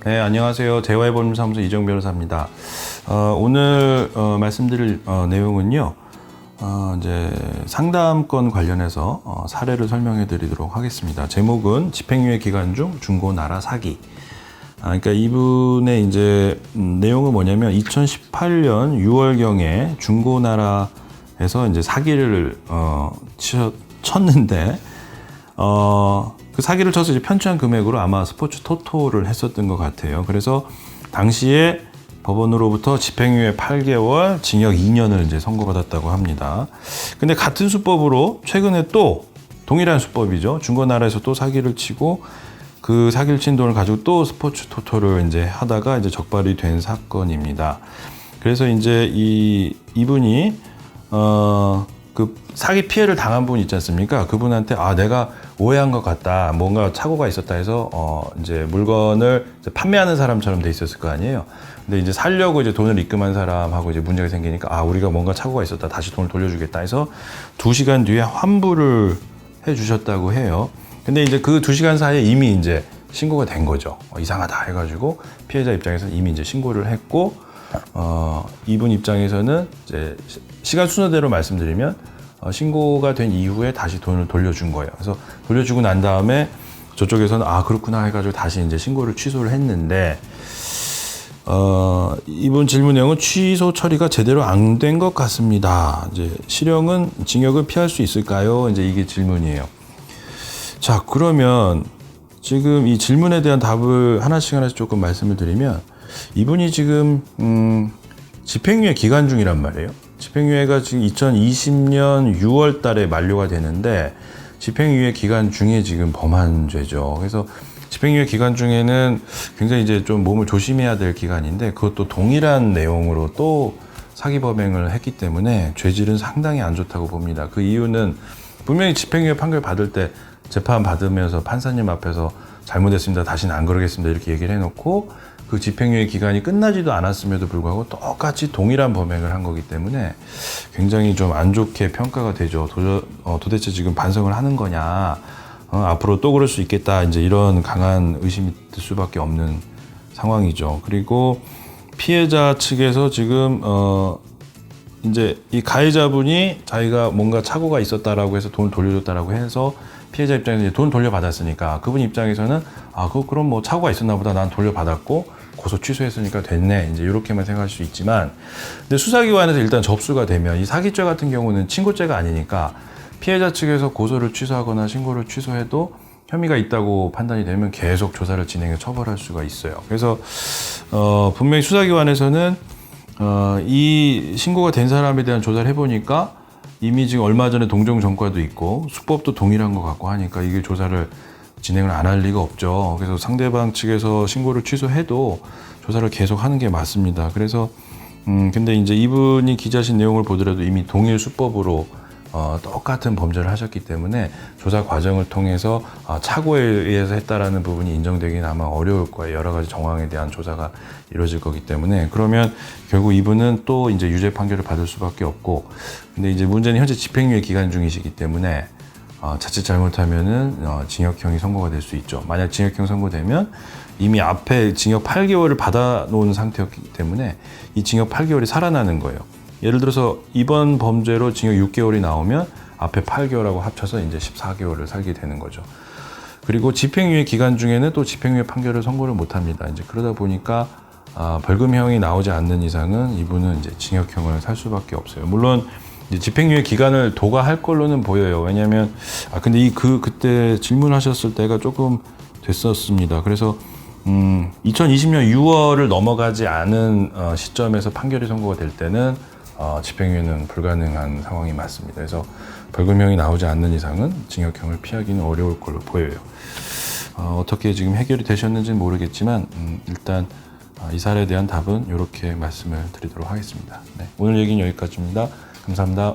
네, 안녕하세요. 대화의 법률사무소 이정 변호사입니다. 오늘 말씀드릴 내용은요, 이제 상담권 관련해서 사례를 설명해 드리도록 하겠습니다. 제목은 집행유예 기간 중 중고나라 사기. 그러니까 이분의 이제 내용은 뭐냐면 2018년 6월경에 중고나라에서 이제 사기를 쳤는데 그 사기를 쳐서 이제 편취한 금액으로 아마 스포츠 토토를 했었던 것 같아요. 그래서 당시에 법원으로부터 집행유예 8개월, 징역 2년을 이제 선고받았다고 합니다. 근데 같은 수법으로 최근에 또 동일한 수법이죠. 중고나라에서 또 사기를 치고 그 사기를 친 돈을 가지고 또 스포츠 토토를 이제 하다가 이제 적발이 된 사건입니다. 그래서 이제 이분이 그 사기 피해를 당한 분 있지 않습니까? 그분한테 내가 오해한 것 같다, 뭔가 착오가 있었다 해서 이제 물건을 이제 판매하는 사람처럼 돼 있었을 거 아니에요. 근데 이제 살려고 이제 돈을 입금한 사람하고 이제 문제가 생기니까 우리가 뭔가 착오가 있었다, 다시 돈을 돌려주겠다 해서 2시간 뒤에 환불을 해주셨다고 해요. 근데 이제 그 2시간 사이에 이미 이제 신고가 된 거죠. 이상하다 해가지고 피해자 입장에서 이미 이제 신고를 했고, 이분 입장에서는 이제 시간 순서대로 말씀드리면 신고가 된 이후에 다시 돈을 돌려준 거예요. 그래서 돌려주고 난 다음에 저쪽에서는 그렇구나 해가지고 다시 이제 신고를 취소를 했는데, 이분 질문 내용은 취소 처리가 제대로 안 된 것 같습니다. 이제 실형은 징역을 피할 수 있을까요? 이제 이게 질문이에요. 자, 그러면 지금 이 질문에 대한 답을 하나씩 조금 말씀을 드리면, 이분이 지금 집행유예 기간 중이란 말이에요. 집행유예가 지금 2020년 6월 달에 만료가 되는데 집행유예 기간 중에 지금 범한 죄죠. 그래서 집행유예 기간 중에는 굉장히 이제 좀 몸을 조심해야 될 기간인데, 그것도 동일한 내용으로 또 사기 범행을 했기 때문에 죄질은 상당히 안 좋다고 봅니다. 그 이유는 분명히 집행유예 판결 받을 때 재판 받으면서 판사님 앞에서 잘못했습니다, 다시는 안 그러겠습니다 이렇게 얘기를 해놓고, 그 집행유예 기간이 끝나지도 않았음에도 불구하고 똑같이 동일한 범행을 한 거기 때문에 굉장히 좀 안 좋게 평가가 되죠. 도대체 지금 반성을 하는 거냐, 앞으로 또 그럴 수 있겠다, 이제 이런 강한 의심이 들 수밖에 없는 상황이죠. 그리고 피해자 측에서 지금 이제 이 가해자분이 자기가 뭔가 착오가 있었다라고 해서 돈을 돌려줬다라고 해서 피해자 입장에서 돈 돌려받았으니까 그분 입장에서는 그럼 뭐 착오가 있었나 보다, 난 돌려받았고 고소 취소했으니까 됐네, 이제 이렇게만 생각할 수 있지만, 근데 수사기관에서 일단 접수가 되면 이 사기죄 같은 경우는 친고죄가 아니니까 피해자 측에서 고소를 취소하거나 신고를 취소해도 혐의가 있다고 판단이 되면 계속 조사를 진행해 처벌할 수가 있어요. 그래서 분명히 수사기관에서는 이 신고가 된 사람에 대한 조사를 해보니까 이미 지금 얼마 전에 동정 전과도 있고 수법도 동일한 것 같고 하니까 이게 조사를 진행을 안 할 리가 없죠. 그래서 상대방 측에서 신고를 취소해도 조사를 계속 하는 게 맞습니다. 그래서 근데 이제 이분이 기재하신 내용을 보더라도 이미 동일 수법으로 똑같은 범죄를 하셨기 때문에 조사 과정을 통해서 착오에 의해서 했다라는 부분이 인정되기는 아마 어려울 거예요. 여러 가지 정황에 대한 조사가 이루어질 거기 때문에. 그러면 결국 이분은 또 이제 유죄 판결을 받을 수밖에 없고, 근데 이제 문제는 현재 집행유예 기간 중이시기 때문에 자칫 잘못하면은 징역형이 선고가 될 수 있죠. 만약 징역형 선고되면 이미 앞에 징역 8개월을 받아놓은 상태였기 때문에 이 징역 8개월이 살아나는 거예요. 예를 들어서 이번 범죄로 징역 6개월이 나오면 앞에 8개월하고 합쳐서 이제 14개월을 살게 되는 거죠. 그리고 집행유예 기간 중에는 또 집행유예 판결을 선고를 못 합니다. 이제 그러다 보니까 벌금형이 나오지 않는 이상은 이분은 이제 징역형을 살 수밖에 없어요. 물론 이제 집행유예 기간을 도과할 걸로는 보여요. 왜냐하면 근데 그때 질문하셨을 때가 조금 됐었습니다. 그래서 2020년 6월을 넘어가지 않은 시점에서 판결이 선고가 될 때는 집행유예는 불가능한 상황이 맞습니다. 그래서 벌금형이 나오지 않는 이상은 징역형을 피하기는 어려울 걸로 보여요. 어떻게 지금 해결이 되셨는지는 모르겠지만 일단 이 사례에 대한 답은 이렇게 말씀을 드리도록 하겠습니다. 네, 오늘 얘기는 여기까지입니다. 감사합니다.